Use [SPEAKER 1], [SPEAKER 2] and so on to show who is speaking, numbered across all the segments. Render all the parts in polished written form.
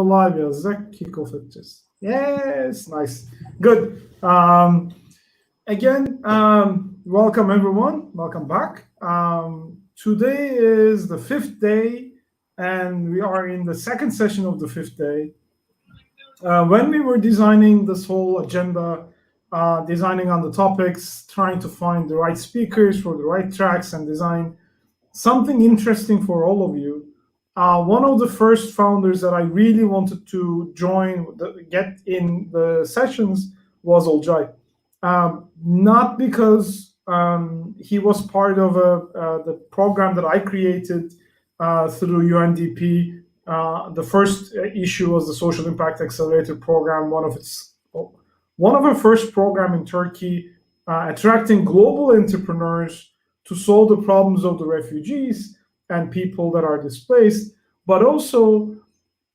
[SPEAKER 1] live yazacak. Kick off edeceğiz. Yes, nice. Good. Again, welcome everyone. Welcome back. Today is the 5th day, and we are in the second session of the 5th day. When we were designing this whole agenda, designing on the topics, trying to find the right speakers for the right tracks and design something interesting for all of you, one of the first founders that I really wanted to get in the sessions was Olcay. Not because he was part of the program that I created through UNDP. The first issue was the Social Impact Accelerator program, one of our first program in Turkey, attracting global entrepreneurs to solve the problems of the refugees and people that are displaced. But also,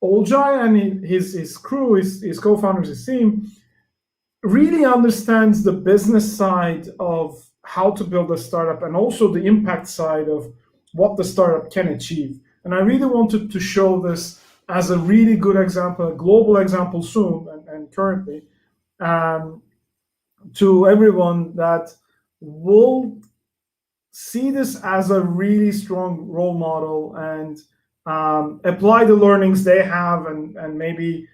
[SPEAKER 1] Olcay and his crew, his co-founders, his team, really understands the business side of how to build a startup and also the impact side of what the startup can achieve. And I really wanted to show this as a really good example, a global example soon and currently, to everyone that will see this as a really strong role model and apply the learnings they have and maybe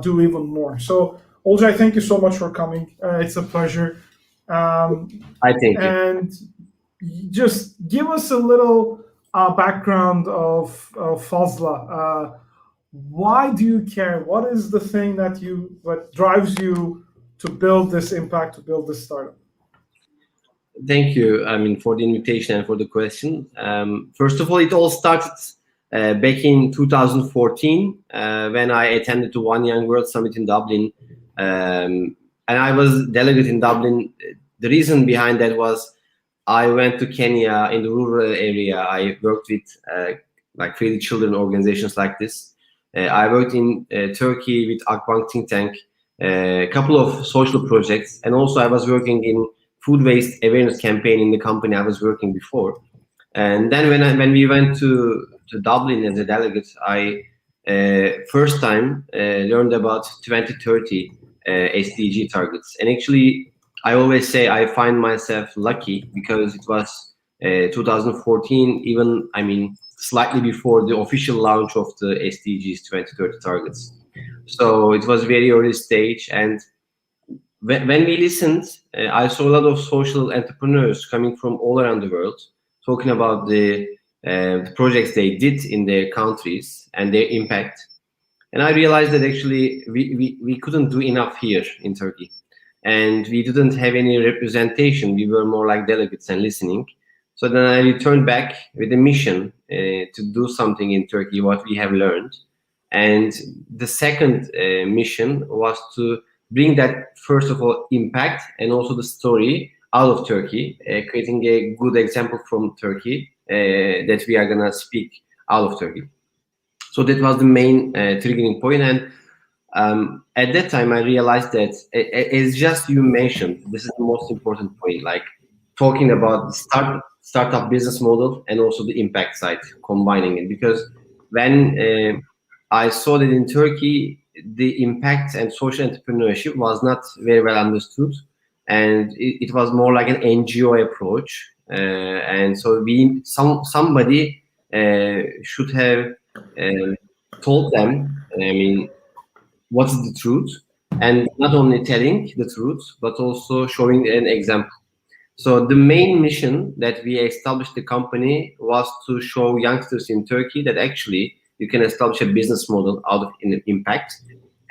[SPEAKER 1] do even more. So, Olcay, thank you so much for coming. It's a pleasure.
[SPEAKER 2] I thank you.
[SPEAKER 1] And just give us a little background of Fosla. Why do you care? What is the thing that drives you to build this impact, to build this startup?
[SPEAKER 2] Thank you, for the invitation and for the question. First of all, it all started back in 2014 when I attended the One Young World Summit in Dublin. And I was delegate in Dublin. The reason behind that was I went to Kenya in the rural area. I worked with like Free the Children organizations like this. I worked in Turkey with Akbank Think Tank, a couple of social projects, and also I was working in food waste awareness campaign in the company I was working before. And then when we went to Dublin as a delegate, I first time learned about 2030 SDG targets. And actually, I always say I find myself lucky because it was 2014, even, slightly before the official launch of the SDGs 2030 targets. So it was very early stage. And when we listened, I saw a lot of social entrepreneurs coming from all around the world talking about the projects they did in their countries and their impact. And I realized that actually we couldn't do enough here in Turkey. And we didn't have any representation. We were more like delegates and listening. So then I returned back with a mission to do something in Turkey, what we have learned. And the second mission was to bring that, first of all, impact and also the story out of Turkey, creating a good example from Turkey that we are going to speak out of Turkey. So that was the main triggering point. And at that time, I realized that, as just you mentioned, this is the most important point, like talking about the startup business model and also the impact side, combining it. Because when I saw that in Turkey, the impact and social entrepreneurship was not very well understood. And it was more like an NGO approach. And so somebody should have told them, what's the truth, and not only telling the truth, but also showing an example. So the main mission that we established the company was to show youngsters in Turkey that actually you can establish a business model out of impact,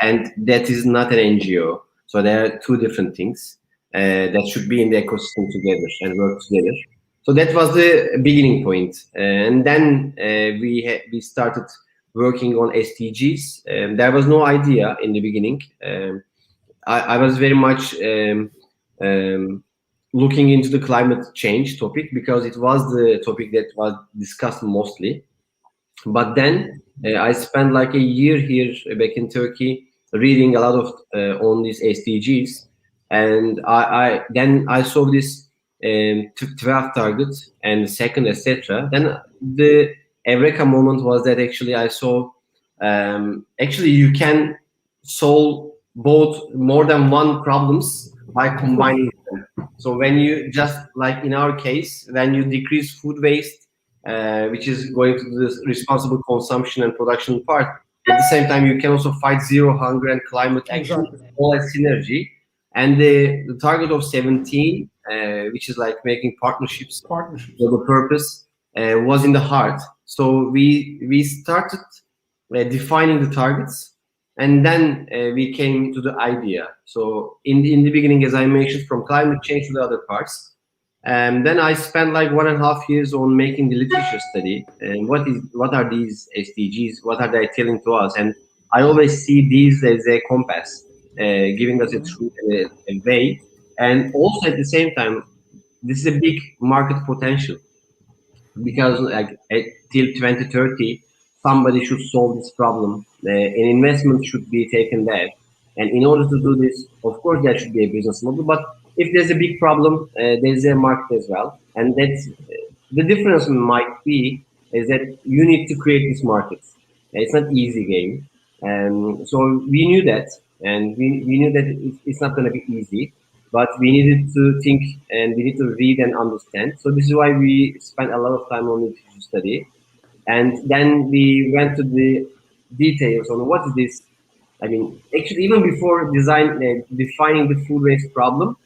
[SPEAKER 2] and that is not an NGO. So there are two different things that should be in the ecosystem together and work together. So that was the beginning point. And then we started working on SDGs. There was no idea in the beginning. I was very much looking into the climate change topic because it was the topic that was discussed mostly. But then I spent like a year here back in Turkey reading a lot of on these SDGs, and then I saw this 12 targets and second, etc. Then the eureka moment was that actually I saw actually you can solve both more than one problems by combining them. So when you just like in our case, when you decrease food waste, which is going to the responsible consumption and production part, at the same time you can also fight zero hunger and climate action,
[SPEAKER 1] Exactly.
[SPEAKER 2] all as synergy. And the target of 17, which is like making partnerships
[SPEAKER 1] Partnerships.
[SPEAKER 2] for the purpose, was in the heart. So we started defining the targets, and then we came to the idea. So in the beginning, as I mentioned, from climate change to the other parts, and then I spent like 1.5 years on making the literature study. And what are these SDGs? What are they telling to us? And I always see these as a compass, giving us a truth and a way. And also at the same time, this is a big market potential, because like till 2030 somebody should solve this problem. An investment should be taken there, and in order to do this, of course there should be a business model, but if there's a big problem, there's a market as well. And that's the difference might be is that you need to create this market. It's not easy game, and so we knew that, and we knew that it's not going to be easy, but we needed to think and we need to read and understand. So this is why we spent a lot of time on literature study, and then we went to the details on what is this. I mean, actually, even before defining the food waste problem,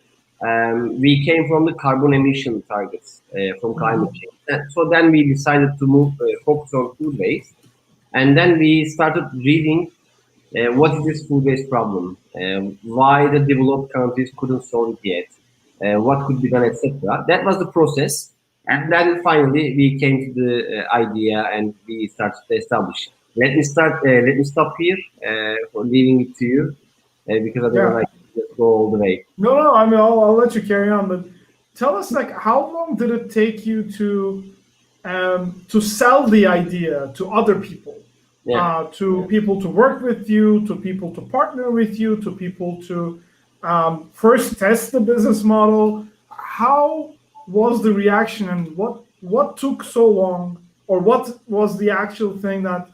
[SPEAKER 2] we came from the carbon emission targets from climate change. So then we decided to move focus on food waste, and then we started reading what is this food waste problem? Why the developed countries couldn't solve it yet? What could be done, etc. That was the process, and then finally we came to the idea and we started to establish. Let me start. Let me stop here for leaving it to you because I don't
[SPEAKER 1] Yeah.
[SPEAKER 2] want to just go all the way.
[SPEAKER 1] No. I mean, I'll let you carry on. But tell us, like, how long did it take you to sell the idea to other people?
[SPEAKER 2] Yeah.
[SPEAKER 1] To people to work with you, to people to partner with you, to people to first test the business model. How was the reaction, and what took so long, or what was the actual thing that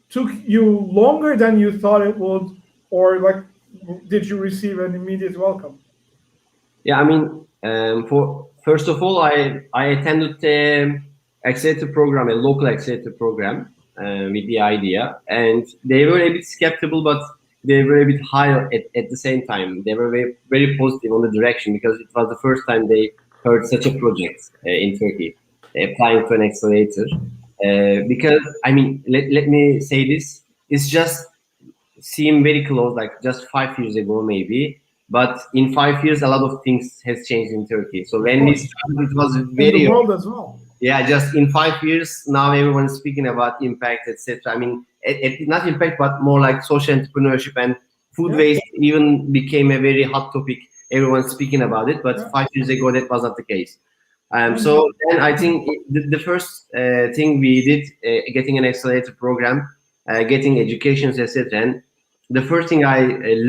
[SPEAKER 1] took you longer than you thought it would, or like, did you receive an immediate welcome?
[SPEAKER 2] Yeah, I mean, for first of all, I attended the accelerator program, a local accelerator program, with the idea, and they were a bit skeptical, but they were a bit higher at the same time. They were very positive on the direction, because it was the first time they heard such a project in Turkey, applying to an accelerator. Because I mean, let me say this: it's just seem very close, like just 5 years ago maybe. But in 5 years, a lot of things has changed in Turkey. So when we started, it was
[SPEAKER 1] In the
[SPEAKER 2] very,
[SPEAKER 1] world as well.
[SPEAKER 2] yeah, just in 5 years now everyone is speaking about impact, etc. I mean, not impact, but more like social entrepreneurship, and food
[SPEAKER 1] Yeah.
[SPEAKER 2] waste even became a very hot topic. Everyone's speaking about it, but
[SPEAKER 1] Yeah.
[SPEAKER 2] 5 years ago that was not the case. So then I think the first thing we did, getting an accelerator program, getting educations, etc. And the first thing I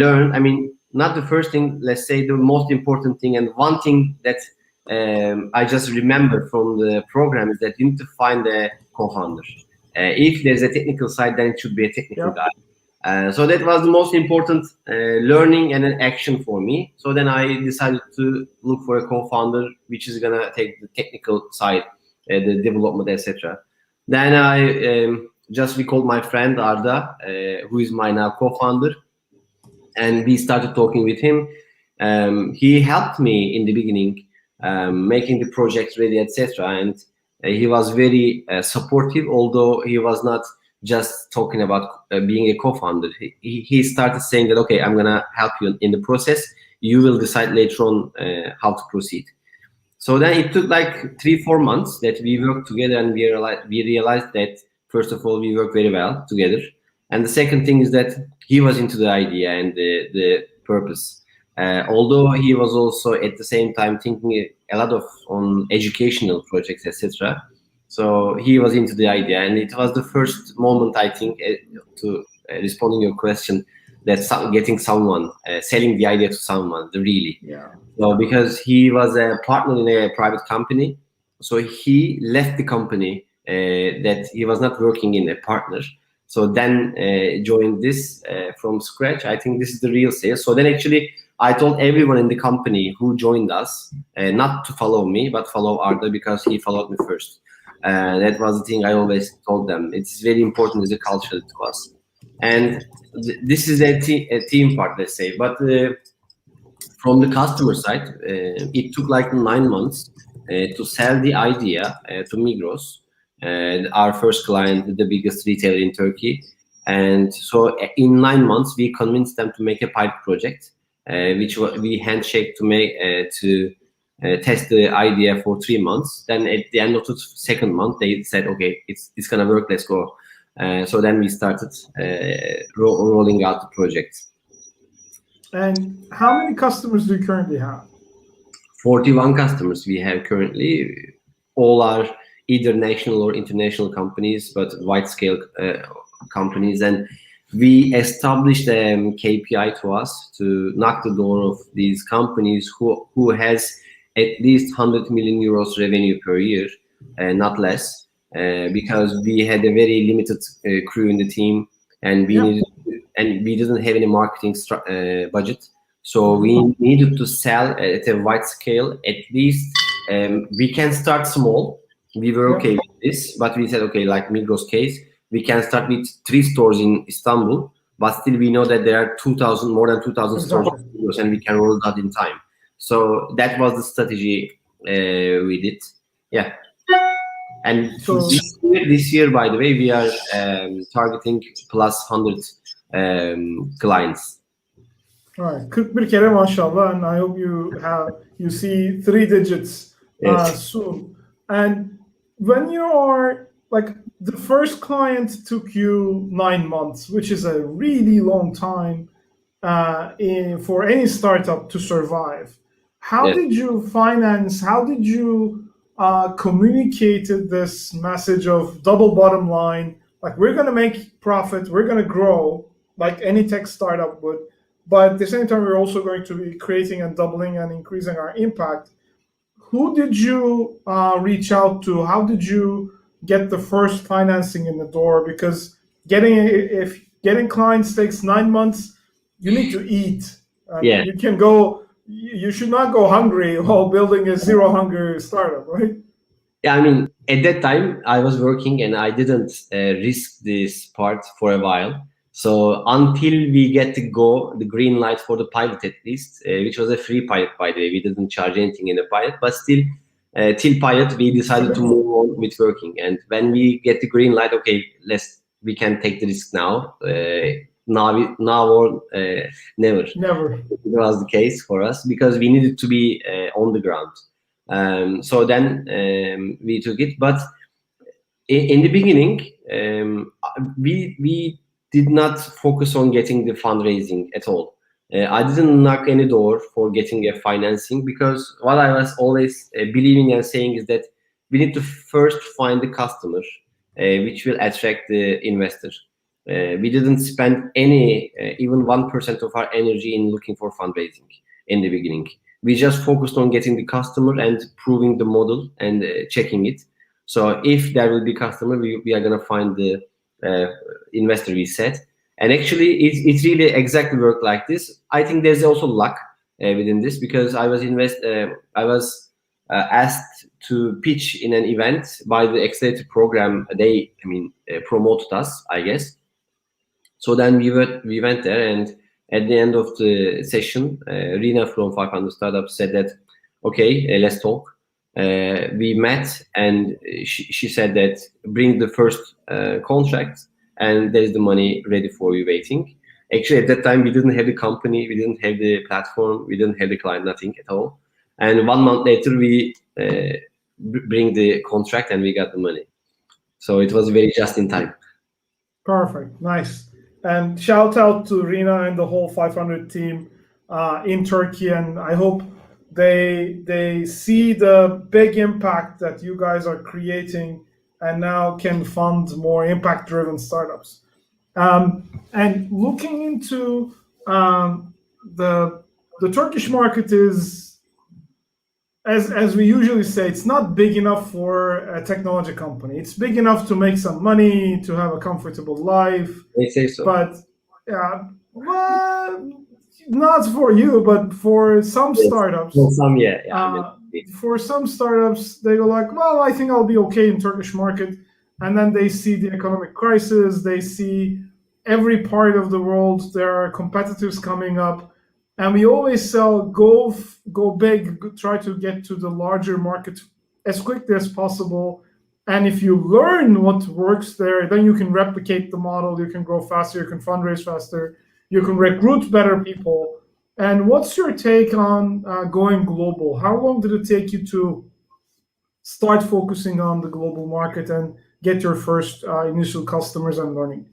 [SPEAKER 2] learned, I mean, not the first thing, let's say the most important thing, and one thing that I just remember from the program is that you need to find a co-founder. If there's a technical side, then it should be a technical guy. So that was the most important learning and an action for me. So then I decided to look for a co-founder which is gonna take the technical side, the development, etc. Then I just recalled my friend Arda, who is my now co-founder, and we started talking with him. He helped me in the beginning, making the project ready, etc. And he was very supportive, although he was not just talking about being a co-founder. He started saying that, okay, I'm gonna help you in the process. You will decide later on how to proceed. So then it took like 3-4 months that we worked together, and we realized that first of all we work very well together, and the second thing is that he was into the idea and the purpose. Although he was also at the same time thinking a lot of on educational projects, etc. So he was into the idea, and it was the first moment, I think, to responding your question, that getting someone, selling the idea to someone, really.
[SPEAKER 1] Yeah.
[SPEAKER 2] So because he was a partner in a private company, so he left the company that he was not working in, a partner. So then joined this from scratch. I think this is the real sales. So then actually I told everyone in the company who joined us not to follow me, but follow Arda because he followed me first. That was the thing I always told them. It's very important as a culture to us. And this is a team part, let's say. But from the customer side, it took like 9 months to sell the idea to Migros, our first client, the biggest retailer in Turkey. And so in 9 months, we convinced them to make a pilot project, which we handshake to make to test the idea for 3 months. Then at the end of the second month, they said, okay, it's gonna work, let's go. So then we started rolling out the project.
[SPEAKER 1] And how many customers do you currently have?
[SPEAKER 2] 41 customers we have currently. All are either national or international companies, but wide-scale companies. And we established a KPI to us to knock the door of these companies who has at least 100 million euros revenue per year, not less, because we had a very limited crew in the team, and we didn't have any marketing budget. So we needed to sell at a wide scale. At least we can start small. We were okay with this, but we said, okay, like Migros case, we can start with 3 stores in Istanbul, but still we know that there are more than 2,000 stores in Migros, and we can roll that in time. So that was the strategy we did. Yeah. And so this year, by the way, we are targeting plus 100 clients.
[SPEAKER 1] All right, 41 kere maşallah, and I hope you see 3 digits soon. And when you are like, the first client took you 9 months, which is a really long time for any startup to survive. How did you finance? How did you communicated this message of double bottom line? Like, we're going to make profit, we're going to grow like any tech startup would, but at the same time, we're also going to be creating and doubling and increasing our impact. Who did you reach out to? How did you get the first financing in the door? Because getting clients takes 9 months, you need to eat. You should not go hungry while building a zero hunger startup, right?
[SPEAKER 2] Yeah, I mean, at that time I was working and I didn't risk this part for a while. So until we get to go the green light for the pilot, at least, which was a free pilot, by the way, we didn't charge anything in the pilot, but still, till pilot, we decided to move on with working. And when we get the green light, okay, we can take the risk now. Now or never. It was the case for us because we needed to be on the ground. So then we took it. But in the beginning, we did not focus on getting the fundraising at all. I didn't knock any door for getting a financing because what I was always believing and saying is that we need to first find the customer, which will attract the investor. We didn't spend even 1% of our energy in looking for fundraising in the beginning. We just focused on getting the customer and proving the model and checking it. So if there will be customer, we are going to find the investor we set. And actually, it's really exactly worked like this. I think there's also luck within this because I was asked to pitch in an event by the accelerator program. They promoted us, I guess. So then we went there, and at the end of the session, Rina from 500 Startups said that, okay, let's talk. We met, and she said that bring the first contract, and there's the money ready for you waiting. Actually, at that time, we didn't have the company, we didn't have the platform, we didn't have the client, nothing at all. And 1 month later, we bring the contract and we got the money. So it was very just in time.
[SPEAKER 1] Perfect, nice. And shout out to Rina and the whole 500 team in Turkey, and I hope they see the big impact that you guys are creating and now can fund more impact-driven startups. And looking into the Turkish market is as we usually say, it's not big enough for a technology company. It's big enough to make some money, to have a comfortable life,
[SPEAKER 2] They say so.
[SPEAKER 1] but well, not for you, but for some
[SPEAKER 2] Yes.
[SPEAKER 1] startups.
[SPEAKER 2] Well, some, yeah, I mean,
[SPEAKER 1] For some startups, they go like, well, I think I'll be okay in Turkish market, and then they see the economic crisis, they see every part of the world there are competitors coming up, and we always sell go big, try to get to the larger market as quickly as possible. And if you learn what works there, then you can replicate the model, you can grow faster, you can fundraise faster, you can recruit better people. And what's your take on going global? How long did it take you to start focusing on the global market and get your first initial customers and learning?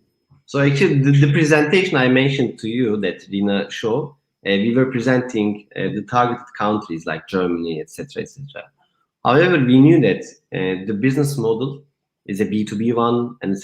[SPEAKER 2] So actually, the presentation I mentioned to you that Rina showed, we were presenting the targeted countries like Germany, etc., etc. However, we knew that the business model is a B2B one, and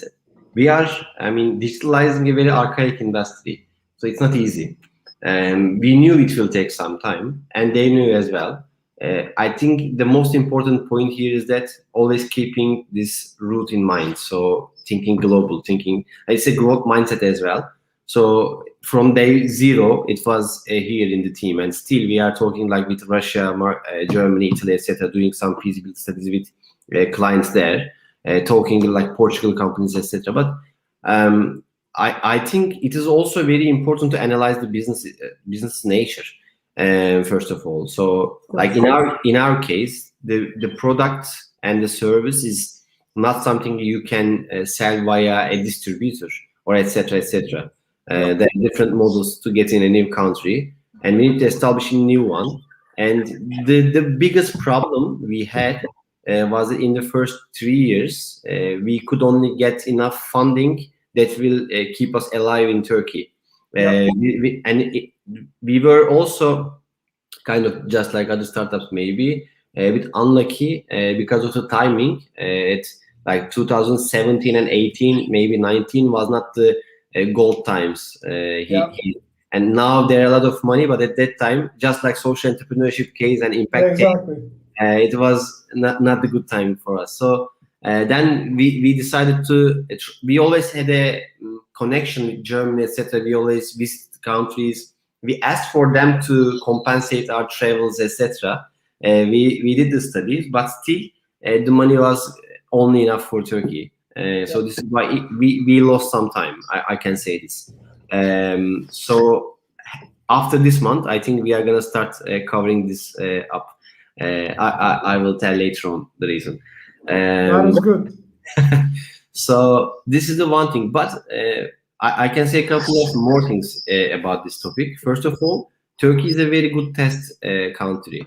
[SPEAKER 2] we are, I mean, digitalizing a very archaic industry, so it's not easy. We knew it will take some time, and they knew as well. I think the most important point here is that always keeping this root in mind. So thinking global, thinking it's a growth mindset as well. So from day zero, it was here in the team, and still we are talking like with Russia, Germany, Italy, etc., doing some feasibility studies with clients there, talking like Portugal companies, etc. But I think it is also very important to analyze the business nature. First of all, so like in our case, the product and the service is not something you can sell via a distributor or etc. etc. There are different models to get in a new country, and we need to establish a new one. And the biggest problem we had was in the first 3 years we could only get enough funding that will keep us alive in Turkey. We were also kind of just like other startups, maybe a bit unlucky because of the timing. It's like 2017 and 18, maybe 19 was not the gold times. And now there are a lot of money, but at that time, just like social entrepreneurship case and impact case, it was not the good time for us. So then we decided to. We always had a connection with Germany, etc. We always visit countries. We asked for them to compensate our travels, etc. We did the studies, but still the money was only enough for Turkey. So this is why we lost some time. I can say this. So after this month, I think we are gonna start covering this up. I will tell later on the reason.
[SPEAKER 1] That is good.
[SPEAKER 2] So this is the one thing, but I can say a couple of more things about this topic. First of all, Turkey is a very good test country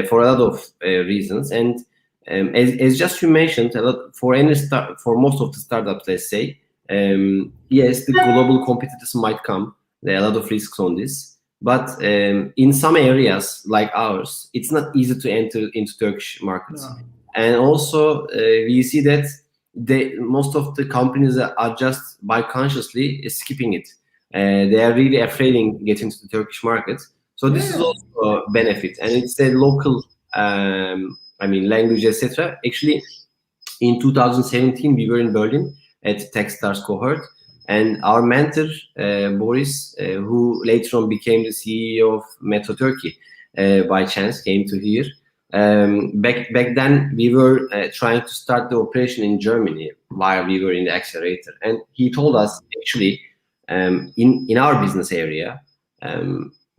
[SPEAKER 2] for a lot of reasons, and as just you mentioned, a lot for most of the startups, let's say, yes, the global competitors might come. There are a lot of risks on this, but in some areas like ours, it's not easy to enter into Turkish markets. No. And also, we see that most of the companies are just by consciously skipping it. They are really afraid in getting to the Turkish market. So this is also a benefit, and it's a local, language, etc. Actually, in 2017, we were in Berlin at Techstars cohort, and our mentor Boris, who later on became the CEO of Metro Turkey, by chance came to here. Back then we were trying to start the operation in Germany while we were in the accelerator, and he told us actually in our business area,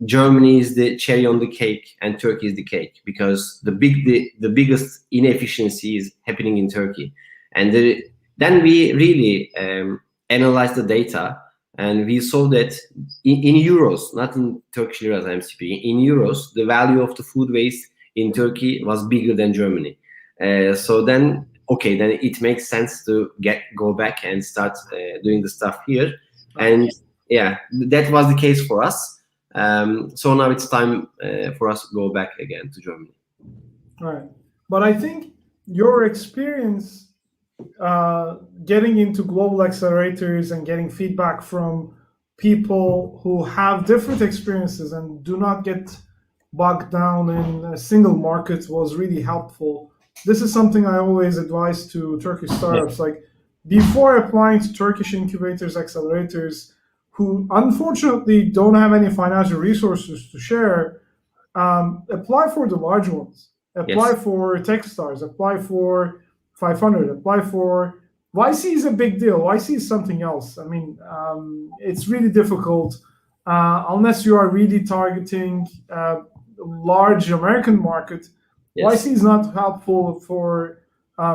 [SPEAKER 2] Germany is the cherry on the cake and Turkey is the cake, because the biggest inefficiency is happening in Turkey. And then we really analyzed the data, and we saw that in euros, not in Turkish liras I'm speaking, in euros, the value of the food waste in Turkey was bigger than Germany. So then it makes sense to go back and start doing the stuff here. And yeah, that was the case for us. So now it's time for us to go back again to Germany.
[SPEAKER 1] Right. But I think your experience getting into global accelerators and getting feedback from people who have different experiences and do not get bogged down in a single market was really helpful. This is something I always advise to Turkish startups. Like before applying to Turkish incubators, accelerators, who unfortunately don't have any financial resources to share, apply for the large ones. Apply
[SPEAKER 2] Yes.
[SPEAKER 1] for Techstars. Apply for 500. Apply for YC is a big deal. YC is something else. I mean, it's really difficult unless you are really targeting large American market.
[SPEAKER 2] Yes.
[SPEAKER 1] YC is not helpful for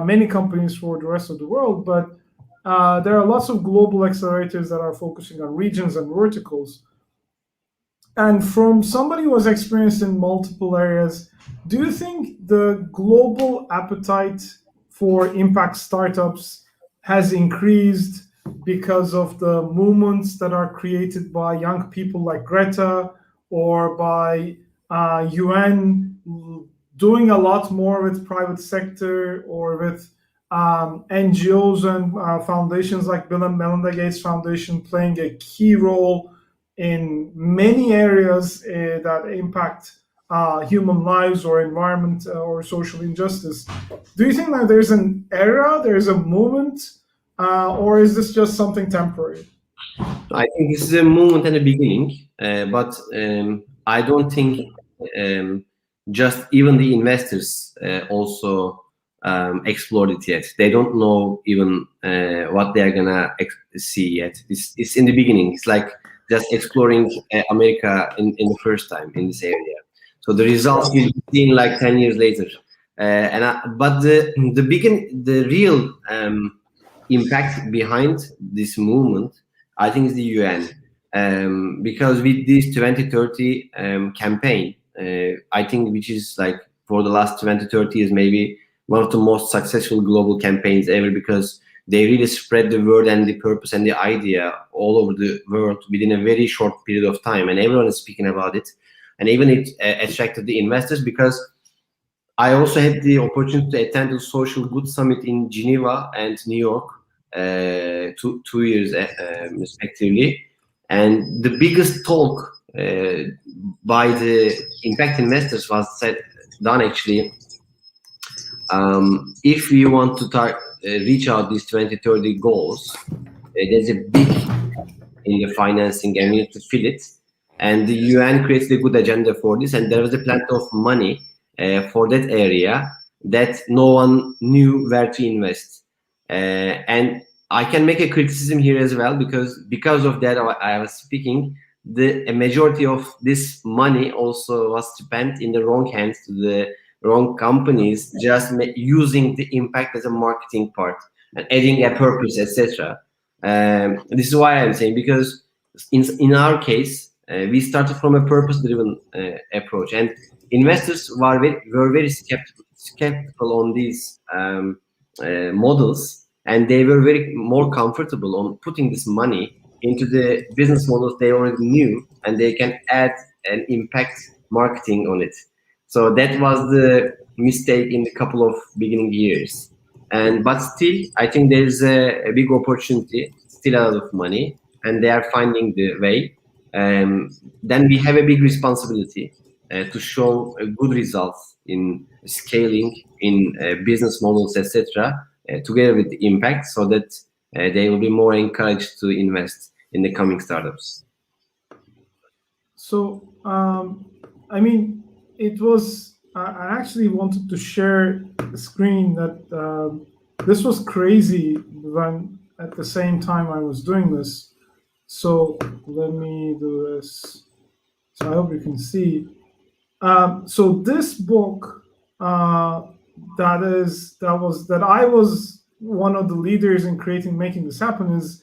[SPEAKER 1] many companies for the rest of the world, but there are lots of global accelerators that are focusing on regions and verticals. And from somebody who has experienced in multiple areas, do you think the global appetite for impact startups has increased because of the movements that are created by young people like Greta or by UN doing a lot more with private sector or with NGOs and foundations like Bill and Melinda Gates Foundation playing a key role in many areas that impact human lives or environment or social injustice. Do you think that there's an era, there's a movement, or is this just something temporary?
[SPEAKER 2] I think this is a movement and a beginning, but I don't think just even the investors also explored it yet. They don't know even what they're gonna see yet. It's in the beginning. It's like just exploring America in the first time in this area. So the results will be seen like 10 years later. But the real impact behind this movement, I think, is the UN, because with this 2030 campaign, I think, which is like for the last 20-30 years maybe one of the most successful global campaigns ever, because they really spread the word and the purpose and the idea all over the world within a very short period of time, and everyone is speaking about it, and even it attracted the investors, because I also had the opportunity to attend the Social Good Summit in Geneva and New York, 2 years respectively, and the biggest talk by the impact investors was done actually. If we want to reach out these 2030 goals, there's a big in the financing and we need to fill it. And the UN created a good agenda for this, and there was a plenty of money for that area that no one knew where to invest. And I can make a criticism here as well, because of that I was speaking, a majority of this money also was spent in the wrong hands to the wrong companies, just using the impact as a marketing part and adding a purpose, etc. This is why I'm saying, because in our case, we started from a purpose-driven approach, and investors were very skeptical on these models, and they were very more comfortable on putting this money into the business models they already knew, and they can add an impact marketing on it. So that was the mistake in the couple of beginning years. But still, I think there's a big opportunity, still a lot of money, and they are finding the way. Then we have a big responsibility to show good results in scaling, in business models, etc., together with the impact, so that they will be more encouraged to invest in the coming startups.
[SPEAKER 1] So, I mean, it was. I actually wanted to share a screen that this was crazy when at the same time I was doing this. So let me do this. So I hope you can see. So this book that I was one of the leaders in making this happen is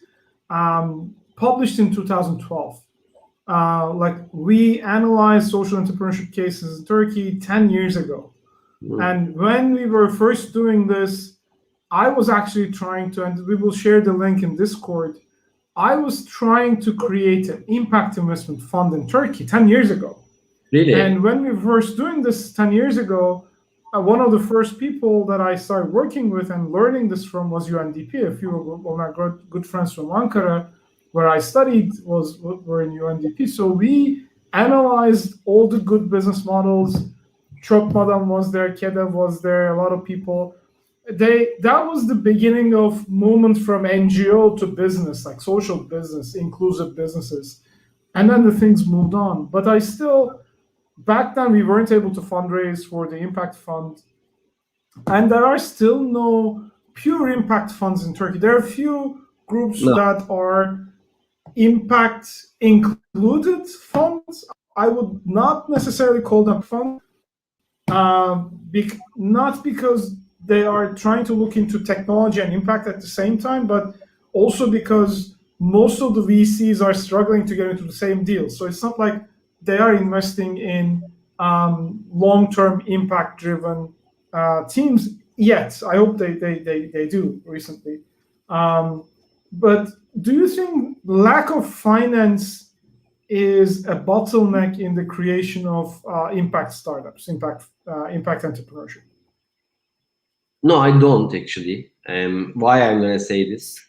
[SPEAKER 1] published in 2012. Like we analyzed social entrepreneurship cases in Turkey 10 years ago. And when we were first doing this, I was actually trying to, and we will share the link in Discord, I was trying to create an impact investment fund in Turkey 10 years ago.
[SPEAKER 2] Really?
[SPEAKER 1] And when we were first doing this 10 years ago, one of the first people that I started working with and learning this from was UNDP. A few of my good friends from Ankara, where I studied, were in UNDP. So we analyzed all the good business models. Chopmadan was there, Kedev was there, a lot of people. That was the beginning of movement from NGO to business, like social business, inclusive businesses. And then the things moved on. But I still, back then we weren't able to fundraise for the impact fund. And there are still no pure impact funds in Turkey. There are a few groups that are impact included funds. I would not necessarily call them funds, not because they are trying to look into technology and impact at the same time, but also because most of the VCs are struggling to get into the same deal. So it's not like they are investing in long-term impact-driven teams yet. I hope they do recently. But do you think lack of finance is a bottleneck in the creation of impact startups, impact entrepreneurship?
[SPEAKER 2] No, I don't actually. Why I'm gonna say this?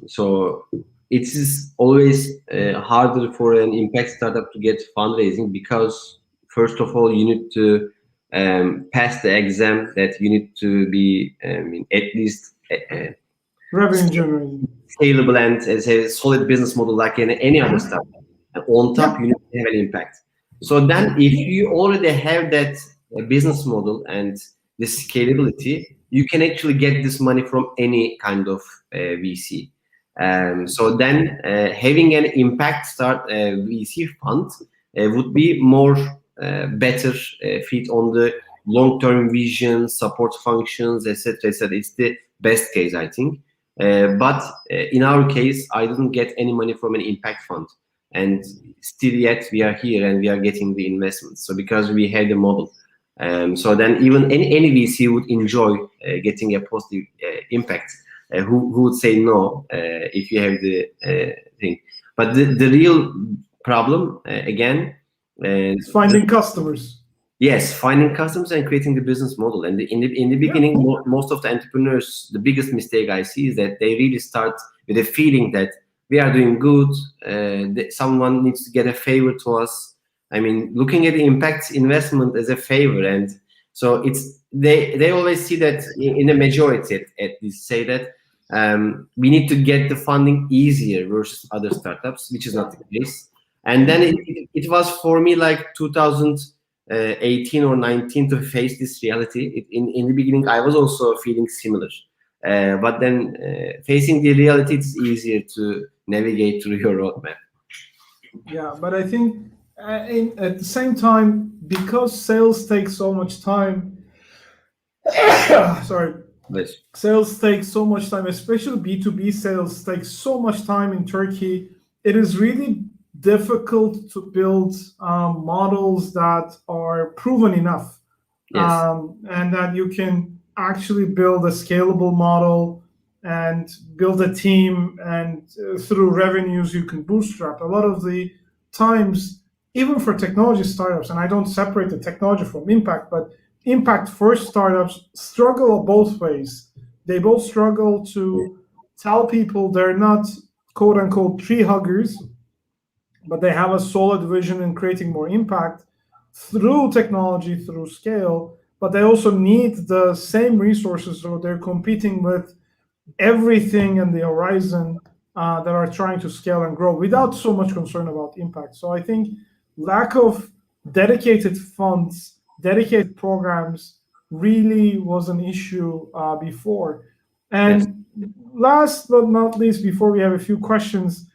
[SPEAKER 2] So it is always harder for an impact startup to get fundraising because first of all you need to pass the exam that you need to be at least
[SPEAKER 1] revenue generating,
[SPEAKER 2] scalable, and as a solid business model like any other startup. And on top, you need to have an impact. So then, if you already have that business model and the scalability, you can actually get this money from any kind of VC. So then, having an impact start VC fund would be more better fit on the long-term vision, support functions, etc., etc. It's the best case, I think. But in our case, I didn't get any money from an impact fund, and still yet we are here and we are getting the investments. So because we had the model, so then even any VC would enjoy getting a positive impact. Who would say no if you have the thing? But the real problem again
[SPEAKER 1] is finding customers.
[SPEAKER 2] Yes, finding customers and creating the business model. And in the beginning, most of the entrepreneurs, the biggest mistake I see is that they really start with a feeling that we are doing good. That someone needs to get a favor to us. I mean, looking at the impact investment as a favor, and so it's they always see that in the majority at least say that we need to get the funding easier versus other startups, which is not the case. And then it was for me like 2018 or 19 to face this reality. In the beginning, I was also feeling similar. But then facing the reality, it's easier to navigate through your roadmap.
[SPEAKER 1] Yeah, but I think at the same time, because sales take so much time, sorry,
[SPEAKER 2] Yes.
[SPEAKER 1] Sales take so much time, especially B2B sales takes so much time in Turkey. It is really difficult to build models that are proven enough,
[SPEAKER 2] Yes.
[SPEAKER 1] and that you can actually build a scalable model and build a team, and through revenues you can bootstrap. A lot of the times, even for technology startups, and I don't separate the technology from impact, but impact first startups struggle both ways. They both struggle to tell people they're not quote unquote tree huggers, but they have a solid vision in creating more impact through technology, through scale, but they also need the same resources, so they're competing with everything in the horizon that are trying to scale and grow without so much concern about impact. So I think lack of dedicated funds, dedicated programs really was an issue before. And last but not least, before we have a few questions,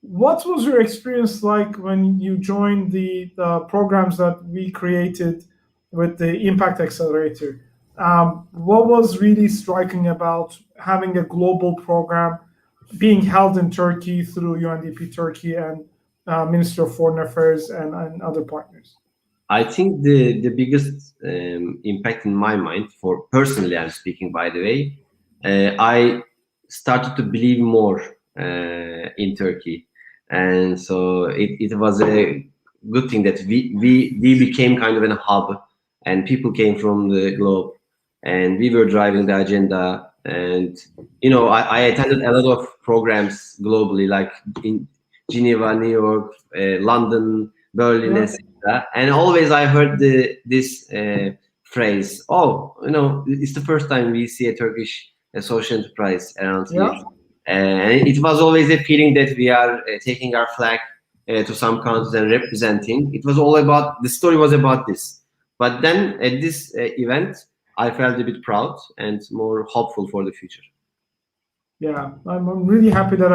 [SPEAKER 1] what was your experience like when you joined the programs that we created with the Impact Accelerator? What was really striking about having a global program being held in Turkey through UNDP Turkey and Ministry of Foreign Affairs and other partners?
[SPEAKER 2] I think the biggest impact in my mind, for personally I'm speaking, by the way, I started to believe more in Turkey, and so it was a good thing that we became kind of a hub, and people came from the globe, and we were driving the agenda. And I attended a lot of programs globally, like in Geneva, New York, London, Berlin,
[SPEAKER 1] Yeah.
[SPEAKER 2] etc. And always I heard this phrase, oh, it's the first time we see a Turkish social enterprise around here.
[SPEAKER 1] Yeah.
[SPEAKER 2] And it was always a feeling that we are taking our flag to some countries and representing. It was all about, the story was about this. But then at this event, I felt a bit proud and more hopeful for the future.
[SPEAKER 1] Yeah, I'm really happy that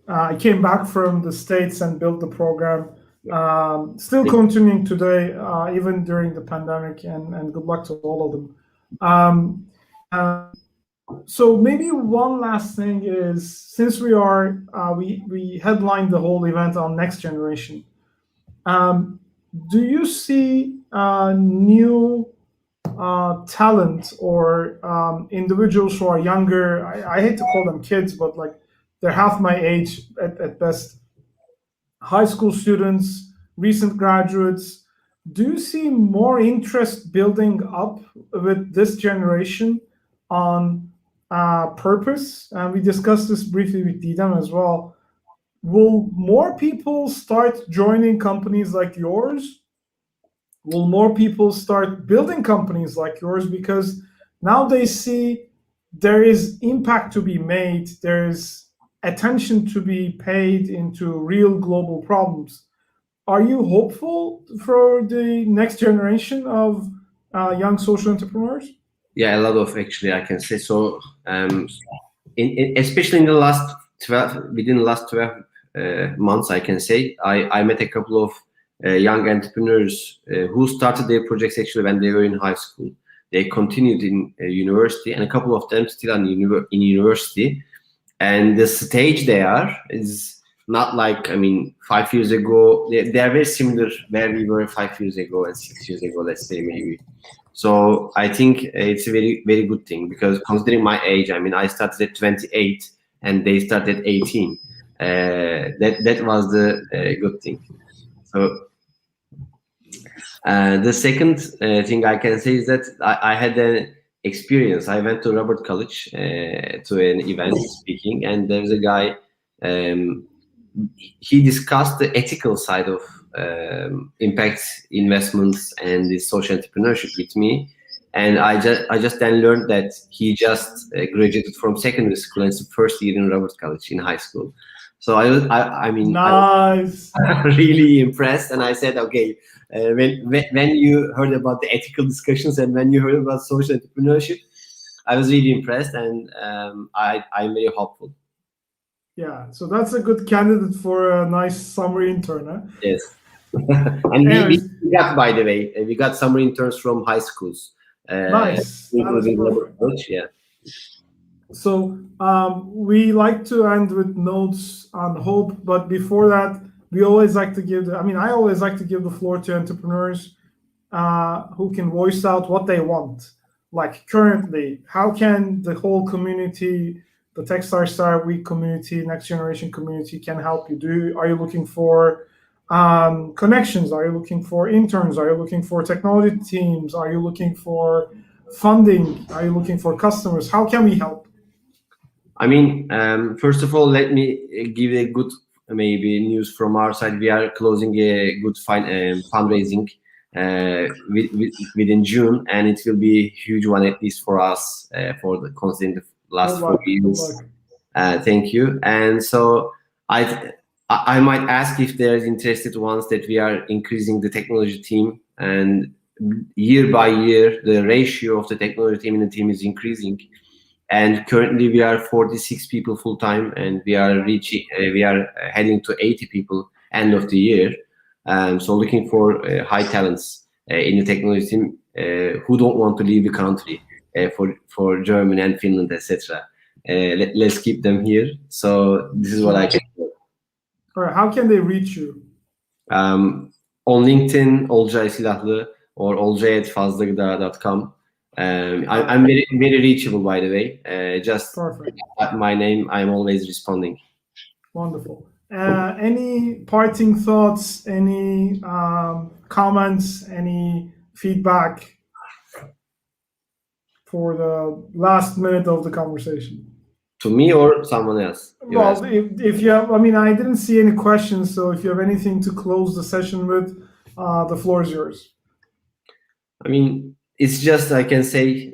[SPEAKER 1] I came back from the States and built the program. Still continuing today, even during the pandemic, and good luck to all of them. So maybe one last thing is, since we headlined the whole event on next generation, do you see new talent or individuals who are younger? I hate to call them kids, but like they're half my age at best. High school students, recent graduates. Do you see more interest building up with this generation on purpose? And we discussed this briefly with Didem as well. Will more people start joining companies like yours? Will more people start building companies like yours? Because now they see there is impact to be made, there is attention to be paid into real global problems. Are you hopeful for the next generation of young social entrepreneurs?
[SPEAKER 2] Yeah, a lot of, actually, I can say so. Especially in the last 12, within the last 12 months, I can say I met a couple of young entrepreneurs who started their projects actually when they were in high school. They continued in university, and a couple of them still in university. And the stage they are is not like, 5 years ago. They are very similar where we were 5 years ago and 6 years ago, let's say, maybe. So I think it's a very, very good thing, because considering my age, I started at 28 and they started at 18. That was the good thing. So the second thing I can say is that I had an experience. I went to Robert College to an event speaking, and there's a guy. He discussed the ethical side of impact investments and the social entrepreneurship with me, and I just then learned that he just graduated from secondary school and it's the first year in Robert College in high school. So I
[SPEAKER 1] Nice.
[SPEAKER 2] I was really impressed, and I said, okay, when you heard about the ethical discussions and when you heard about social entrepreneurship, I was really impressed, and I'm very hopeful.
[SPEAKER 1] Yeah, so that's a good candidate for a nice summer intern, huh?
[SPEAKER 2] Yes. And
[SPEAKER 1] Anyways,
[SPEAKER 2] we got, by the way, we got summer interns from high schools.
[SPEAKER 1] nice. That is
[SPEAKER 2] Including Robert
[SPEAKER 1] perfect.
[SPEAKER 2] College, yeah.
[SPEAKER 1] So we like to end with notes on hope, but before that, we always like to give I always like to give the floor to entrepreneurs who can voice out what they want. Like currently, how can the whole community, the Techstars Star Week community, next generation community, can help you? Are you looking for connections? Are you looking for interns? Are you looking for technology teams? Are you looking for funding? Are you looking for customers? How can we help?
[SPEAKER 2] First of all, let me give a good maybe news from our side. We are closing a good fundraising within June, and it will be a huge one, at least for us, considering the last 4 years. Thank you. And so I might ask if there's interested ones that we are increasing the technology team, and year by year the ratio of the technology team in the team is increasing. And currently we are 46 people full time, and we are heading to 80 people end of the year. So looking for high talents in the technology team who don't want to leave the country for Germany and Finland, etc. Let's keep them here. So this is what I can do.
[SPEAKER 1] All right, how can they reach you?
[SPEAKER 2] On LinkedIn, Olcay Silahlı, or olcay@fazlagıda.com. I'm very, very reachable, by the way. Just
[SPEAKER 1] Perfect.
[SPEAKER 2] My name, I'm always responding.
[SPEAKER 1] Wonderful. Any parting thoughts, any comments, any feedback for the last minute of the conversation?
[SPEAKER 2] To me or someone else?
[SPEAKER 1] Well, if you have, I mean, I didn't see any questions, so if you have anything to close the session with, the floor is yours.
[SPEAKER 2] I mean, it's just, I can say,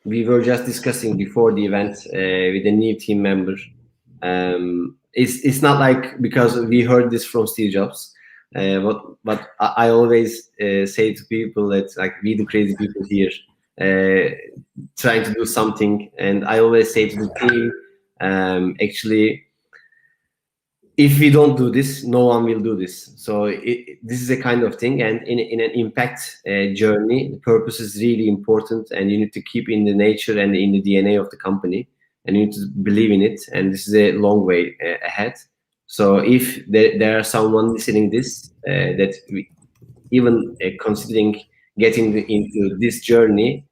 [SPEAKER 2] we were just discussing before the event with a new team member. It's not like because we heard this from Steve Jobs, but I always say to people that like we the crazy people here trying to do something, and I always say to the team, actually, if we don't do this, no one will do this. So this is a kind of thing, and in an impact journey, the purpose is really important, and you need to keep in the nature and in the DNA of the company, and you need to believe in it. And this is a long way ahead. So if there are someone listening this that even considering getting into this journey,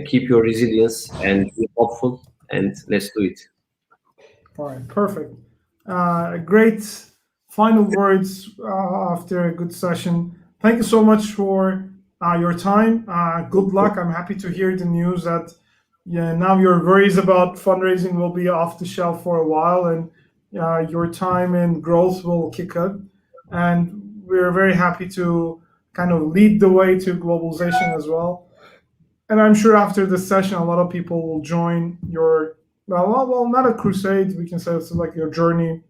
[SPEAKER 2] keep your resilience and be hopeful, and let's do it.
[SPEAKER 1] All right, perfect. Great final words after a good session. Thank you so much for your time. Good luck. I'm happy to hear the news that now your worries about fundraising will be off the shelf for a while, and your time and growth will kick up. And we're very happy to kind of lead the way to globalization as well. And I'm sure after this session, a lot of people will join your not a crusade. We can say it's like your journey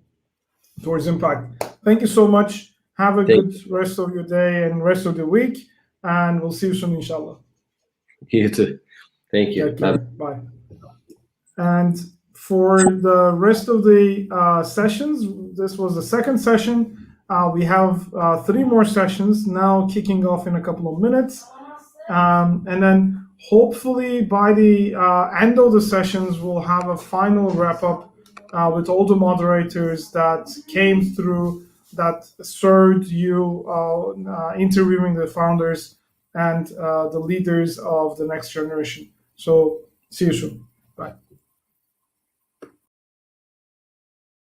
[SPEAKER 1] towards impact. Thank you so much. Have a good rest of your day and rest of the week, and we'll see you soon, inshallah.
[SPEAKER 2] You too. Thank you.
[SPEAKER 1] Bye. And for the rest of the sessions, this was the second session. We have 3 more sessions now kicking off in a couple of minutes. And then hopefully by the end of the sessions, we'll have a final wrap up with all the moderators that came through, that served you interviewing the founders and the leaders of the next generation. So see you soon.